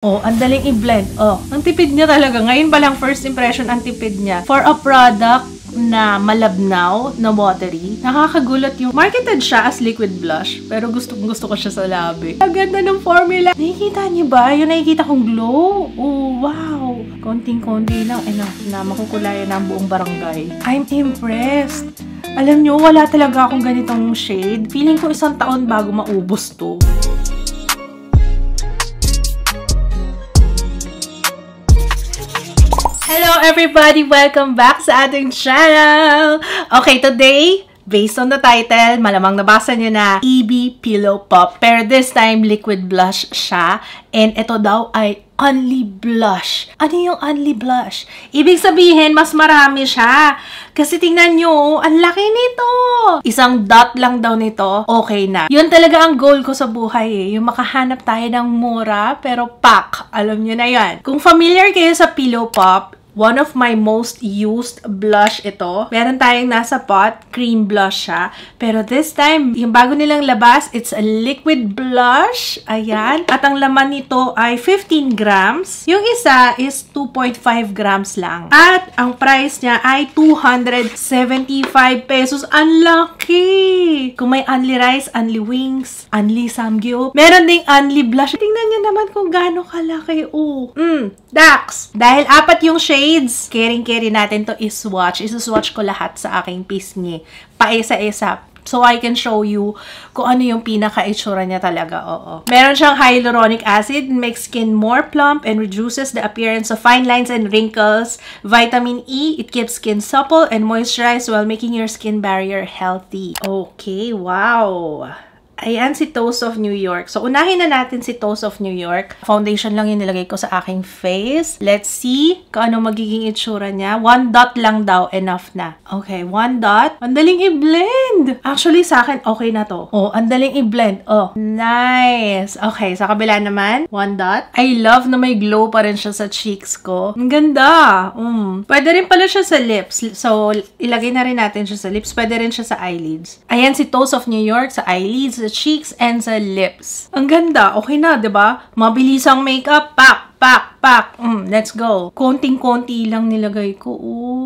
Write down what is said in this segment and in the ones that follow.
Oh, ang daling i-blend. Oh, ang tipid niya talaga. Ngayon pa lang first impression ang tipid niya. For a product na malabnaw, na watery, nakakagulat yung marketed siya as liquid blush, pero gusto ko siya sa labi. Ang ganda ng formula. Nakikita niyo ba? Yung nakikita kong glow. Oh, wow. Konting-konti lang. Enough na makukulayan ng buong barangay. I'm impressed. Alam niyo, wala talaga akong ganitong shade. Feeling ko 1 taon bago maubos to. Hello everybody! Welcome back sa ating channel! Okay, today, based on the title, malamang nabasa nyo na EB Pillow Pop. Pero this time, liquid blush siya. And ito daw ay only blush. Ano yung only blush? Ibig sabihin, mas marami siya. Kasi tingnan nyo, ang laki nito. 1 dot lang daw nito, okay na. Yun talaga ang goal ko sa buhay eh. Yung makahanap tayo ng mura, pero pack. Alam nyo na yan. Kung familiar kayo sa Pillow Pop, one of my most used blush ito. Meron tayong nasa pot, cream blush siya. Pero this time, yung bago nilang labas, it's a liquid blush. Ayan. At ang laman nito ay 15 grams. Yung isa is 2.5 grams lang. At ang price niya ay 275 pesos. Ang laki! Kung may only rice, only wings, only samgyup, meron ding only blush. Tingnan niyo naman kung gaano kalaki. Oh. Dax! Dahil 4 yung shades, caring-carry natin to iswatch. Iswatch ko lahat sa aking pisngi. Paisa-isa. So, I can show you kung ano yung pinaka-itsura niya talaga. Oo. Meron siyang hyaluronic acid, makes skin more plump and reduces the appearance of fine lines and wrinkles. Vitamin E, it keeps skin supple and moisturized while making your skin barrier healthy. Okay, wow! Ayan si Toast of New York. So, unahin na natin si Toast of New York. Foundation lang yung nilagay ko sa aking face. Let's see kung ano magiging itsura niya. 1 dot lang daw. Enough na. Okay, 1 dot. Ang daling i-blend. Actually, sa akin, okay na to. Oh, ang daling i-blend. Oh, nice. Okay, sa kabila naman, 1 dot. I love na may glow pa rin siya sa cheeks ko. Ang ganda. Pwede rin pala siya sa lips. So, ilagay na rin natin siya sa lips. Pwede rin siya sa eyelids. Ayan si Toast of New York sa eyelids, sa cheeks, and sa lips. Ang ganda. Okay na, 'di ba? Mabilisang makeup. Pak. Let's go. Konting-konti lang nilagay ko.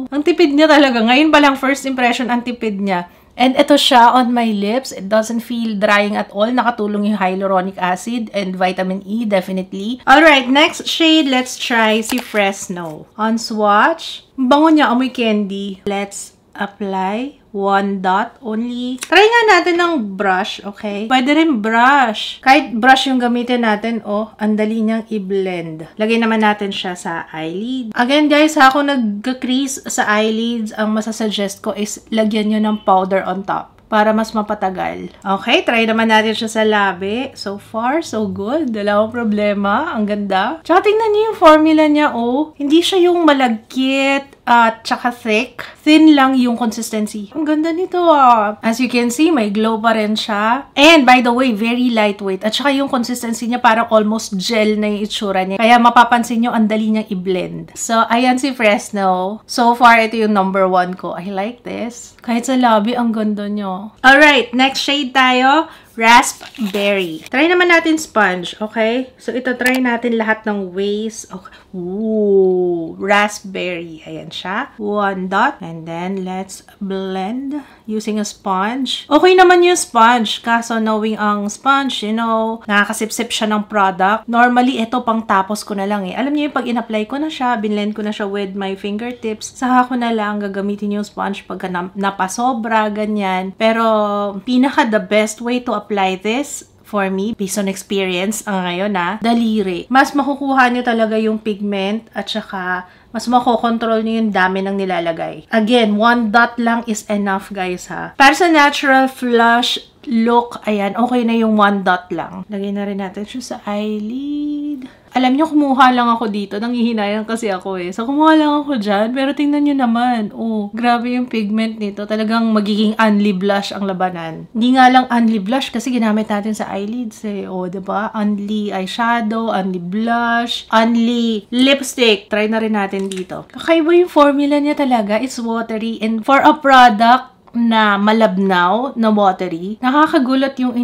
Ang tipid niya talaga. Ngayon pa lang first impression, ang tipid niya. And ito siya on my lips. It doesn't feel drying at all. Nakatulong yung hyaluronic acid and vitamin E, definitely. Alright, next shade, let's try si Fresno. On swatch. Bango niya, amoy candy. Let's apply 1 dot only. Try nga natin ng brush, okay? Pwede rin brush. Kahit brush yung gamitin natin, oh, ang dali niyang i-blend. Lagay naman natin siya sa eyelid. Again, guys, ha, kung nag-crease sa eyelids, ang masasuggest ko is lagyan nyo ng powder on top para mas mapatagal. Okay, try naman natin siya sa labi. So far, so good. Dalawang problema. Ang ganda. Tsaka tingnan niyo yung formula niya, oh. Hindi siya yung malagkit at tsaka thick. Thin lang yung consistency. Ang ganda nito, ah. As you can see, may glow pa rin siya. And by the way, very lightweight. At tsaka yung consistency niya parang almost gel na yung itsura niya. Kaya mapapansin nyo, ang dali niyang i-blend. So, ayan si Fresno. So far, ito yung number 1 ko. I like this. Kahit sa labi, ang ganda niya. Alright, next shade tayo. Raspberry. Try naman natin sponge, okay? So, ito try natin lahat ng ways. Okay. Ooh, raspberry. Ayan siya. 1 dot. And then, let's blend using a sponge. Okay naman yung sponge. Kaso, knowing ang sponge, you know, nakakasip-sip siya ng product. Normally, ito pang tapos ko na lang eh. Alam niyo yung pag in-apply ko na siya, binlend ko na siya with my fingertips, saka ko na lang gagamitin yung sponge pagka napasobra, ganyan. Pero, pinaka the best way to apply this for me, based on experience, ngayon daliri. Mas makukuha nyo talaga yung pigment at saka mas makokontrol nyo yung dami ng nilalagay. Again, 1 dot lang is enough, guys, ha. Para sa natural flush look, ayan, okay na yung 1 dot lang. Lagay na rin natin siya sa eyelid. Alam nyo, kumuha lang ako dito. Nanghihinayang kasi ako eh. So, kumuha lang ako dyan. Pero tingnan nyo naman. Oh, grabe yung pigment nito. Talagang magiging only blush ang labanan. Hindi nga lang only blush kasi ginamit natin sa eyelids eh. Oh, diba? Only eyeshadow, only blush, only lipstick. Try na rin natin dito. Kakaiba yung formula niya talaga. It's watery. And for a product na malabnaw, na watery, nakakagulat yung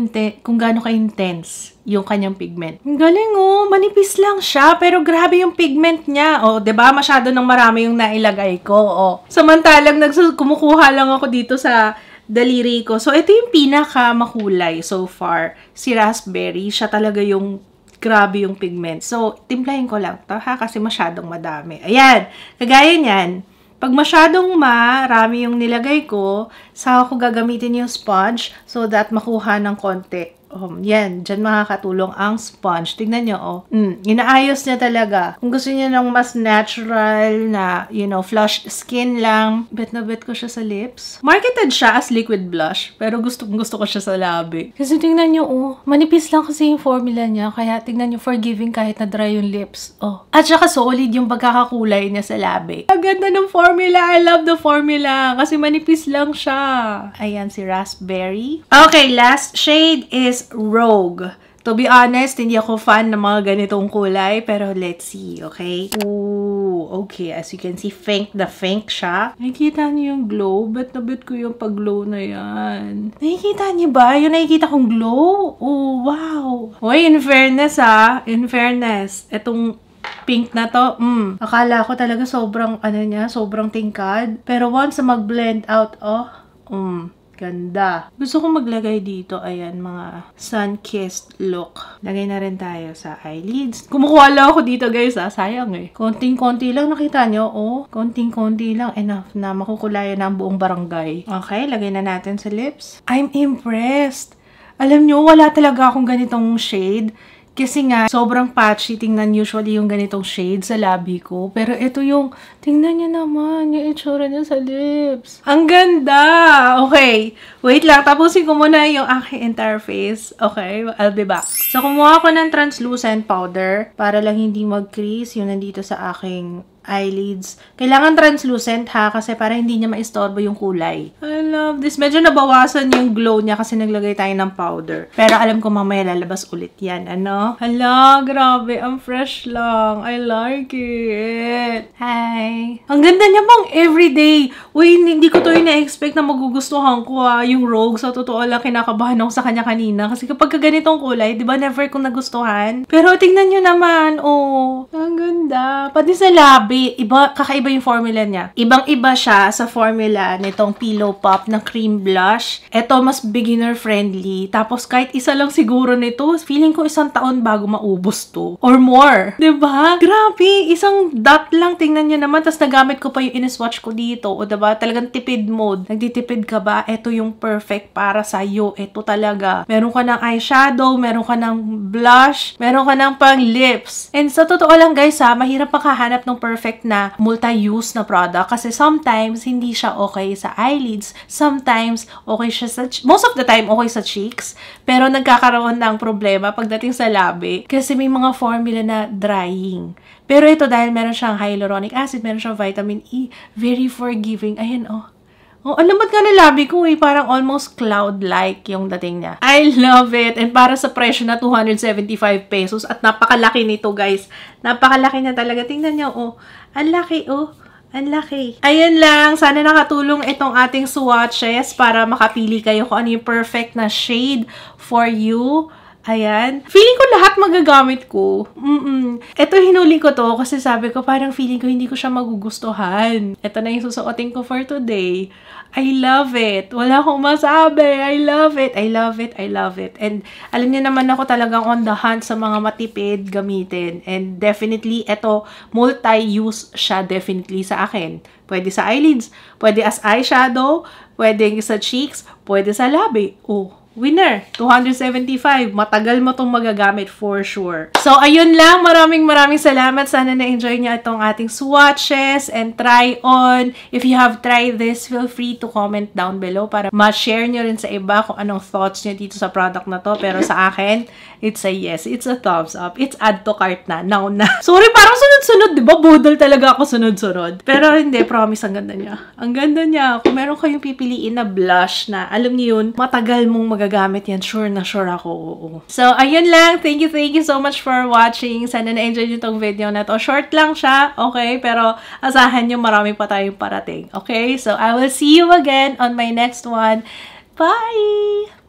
kung gaano ka-intense yung kanyang pigment. Ang galing oh, manipis lang siya, pero grabe yung pigment niya. Oh, 'di ba? Masyado nang marami yung nailagay ko. Oh. Samantalang kumukuha lang ako dito sa daliri ko. So, ito yung pinaka makulay so far. Si raspberry, siya talaga yung grabe yung pigment. So, timplahin ko lang to ha, kasi masyadong madami. Ayan, kagaya niyan. Pag masyadong marami yung nilagay ko, saka ko gagamitin yung sponge so that makuha ng konti. Yan, dyan makakatulong ang sponge. Tignan nyo, oh. Inaayos niya talaga. Kung gusto niyo ng mas natural na, you know, flushed skin lang, bet na bet ko siya sa lips. Marketed siya as liquid blush, pero gusto ko siya sa labi. Kasi tignan nyo, oh, manipis lang kasi yung formula niya, kaya tignan nyo, forgiving kahit na dry yung lips. Oh. At saka solid yung pagkakakulay niya sa labi. Ang ganda ng formula. I love the formula kasi manipis lang siya. Ayan, si raspberry. Okay, last shade is Rogue. To be honest, hindi ako fan ng mga ganitong kulay, pero let's see, okay? Ooh, okay. As you can see, faint siya. Nakikita niyo yung glow? Bet na bet ko yung pag-glow na yan. Nakikita niyo ba? Yung nakikita kong glow? Oh, wow. Hoy, in fairness in fairness, etong pink na to, akala ko talaga sobrang, sobrang tingkad. Pero once mag-blend out, ganda. Gusto ko maglagay dito, ayan, mga sun-kissed look. Lagay na rin tayo sa eyelids. Kumukuha lang ako dito, guys, sayang eh. Konting-konti lang, nakita nyo, oh. Konting-konti lang, enough na makukulayan ang buong barangay. Okay, lagay na natin sa lips. I'm impressed. Alam nyo, wala talaga akong ganitong shade. Kasi nga, sobrang patchy. Tingnan usually yung ganitong shade sa labi ko. Pero ito yung, tingnan niya naman, yung itsura niya sa lips. Ang ganda! Okay, wait lang. Tapusin ko muna yung aking entire face. Okay, I'll be back. So, kumuha ko ng translucent powder para lang hindi mag-crease yung nandito sa aking eyelids. Kailangan translucent ha, kasi para hindi niya maistorbo yung kulay. I love this. Medyo nabawasan yung glow niya kasi naglagay tayo ng powder. Pero alam ko mamaya lalabas ulit yan. Ano? Hala, grabe. Ang fresh lang. I like it. Hi. Ang ganda niya pang everyday. Uy, hindi ko to ina-expect na magugustuhan ko yung Rogue. Sa totoo lang, kinakabahan ako sa kanya kanina. Kasi kapag ganitong kulay, di ba never kong nagustuhan? Pero tingnan nyo naman. Oh, ang ganda. Pati sa labi. Kakaiba yung formula niya. Ibang-iba siya sa formula nitong Pillow Pop na cream blush. Ito, mas beginner-friendly. Tapos, kahit isa lang siguro nito, feeling ko 1 taon bago maubos to. Or more. Diba? Grabe! Isang dot lang, tingnan nyo naman. Tapos, nagamit ko pa yung in-swatch ko dito. O diba? Talagang tipid mode. Nagtitipid ka ba? Ito yung perfect para sa'yo. Ito talaga. Meron ka ng eyeshadow, meron ka ng blush, meron ka ng pang lips. And sa totoo lang, guys, mahirap makahanap ng perfect na multi-use na product kasi sometimes hindi siya okay sa eyelids, sometimes okay siya sa most of the time okay sa cheeks, pero nagkakaroon ng problema pagdating sa labi kasi may mga formula na drying. Pero ito dahil meron siyang hyaluronic acid, meron siyang vitamin E, very forgiving. Ayan oh. Oh, alam ba't nga na labi ko parang almost cloud-like yung dating niya. I love it! And para sa presyo na 275 pesos at napakalaki nito, guys. Napakalaki na talaga. Tingnan niyo, oh. Ang laki, oh. Ang laki. Ayan lang. Sana nakatulong itong ating swatches para makapili kayo kung ano yung perfect na shade for you. Ayan. Feeling ko lahat magagamit ko. Ito, hinuli ko to kasi sabi ko parang feeling ko hindi ko siya magugustuhan. Ito na yung susuotin ko for today. I love it. Wala akong masabi. I love it. I love it. I love it. And alam niyo naman ako talagang on the hunt sa mga matipid gamitin. And definitely, ito, multi-use siya definitely sa akin. Pwede sa eyelids, pwede as eyeshadow, pwede sa cheeks, pwede sa labi. Oh, winner! 275. Matagal mo itong magagamit for sure. So, ayun lang. Maraming salamat. Sana na-enjoy niyo itong ating swatches and try on. If you have tried this, feel free to comment down below para ma-share nyo rin sa iba kung anong thoughts nyo dito sa product na to. Pero sa akin, it's a yes. It's a thumbs up. It's add to cart na. Now na. Sorry, parang sunod-sunod. Diba? Budol talaga ako sunod-sunod. Pero hindi. Promise, ang ganda niya. Ang ganda niya. Kung meron kayong pipiliin na blush na, alam niyo yun, matagal mong magagamit yan. Sure na sure ako. Oo. So, ayun lang. Thank you so much for watching. Sana na-enjoy nyo itong video na to. Short lang siya. Okay? Pero asahan nyo marami pa tayong parating. Okay? So, I will see you again on my next one. Bye!